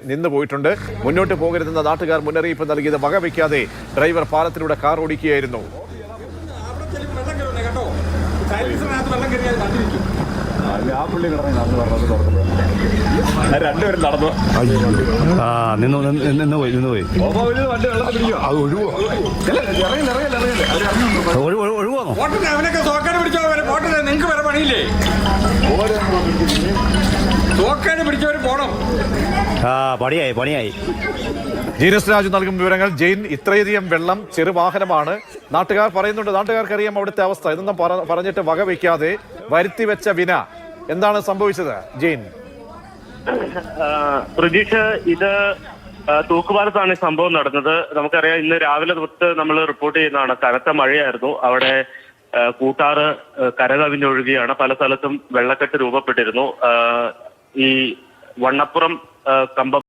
നിന്ന് പോയിട്ടുണ്ട്. മുന്നോട്ട് പോകരുതെന്ന നാട്ടുകാർ മുന്നറിയിപ്പ് നൽകിയത് വകവയ്ക്കാതെ ഡ്രൈവർ പാലത്തിലൂടെ കാർ ഓടിക്കുകയായിരുന്നു. രണ്ടുപേരും നടന്നു പോയി ഒഴിവാണോ? അവനൊക്കെ സോക്കാനെ പിടിച്ചോ, പോട്ടെ, നിങ്ങൾക്ക് വേറെ പണിയില്ലേ? സോക്കാനെ പിടിച്ചവര് പോണം. പണിയായി. ജീനസ് രാജു നൽകും വിവരങ്ങൾ. ജെയിൻ, ഇത്രയധികം വെള്ളം, ചെറുവാഹനമാണ്. നാട്ടുകാർ പറയുന്നുണ്ട്, നാട്ടുകാർക്കറിയാം അവിടുത്തെ അവസ്ഥ. ഇതൊന്നും പറഞ്ഞിട്ട് വകവയ്ക്കാതെ വരുത്തിവെച്ച വിന. എന്താണ് സംഭവിച്ചത് ജെയിൻ? പ്രതീക്ഷ, ഇത് തൂക്കുപാലത്താണ് ഈ സംഭവം നടന്നത്. നമുക്കറിയാം, ഇന്ന് രാവിലെ തൊട്ട് നമ്മൾ റിപ്പോർട്ട് ചെയ്യുന്നതാണ്. കനത്ത മഴയായിരുന്നു. അവിടെ കൂട്ടാറ് കരകവിഞ്ഞൊഴുകിയാണ്. പല സ്ഥലത്തും വെള്ളക്കെട്ട് രൂപപ്പെട്ടിരുന്നു. ഈ വണ്ണപ്പുറം കമ്പം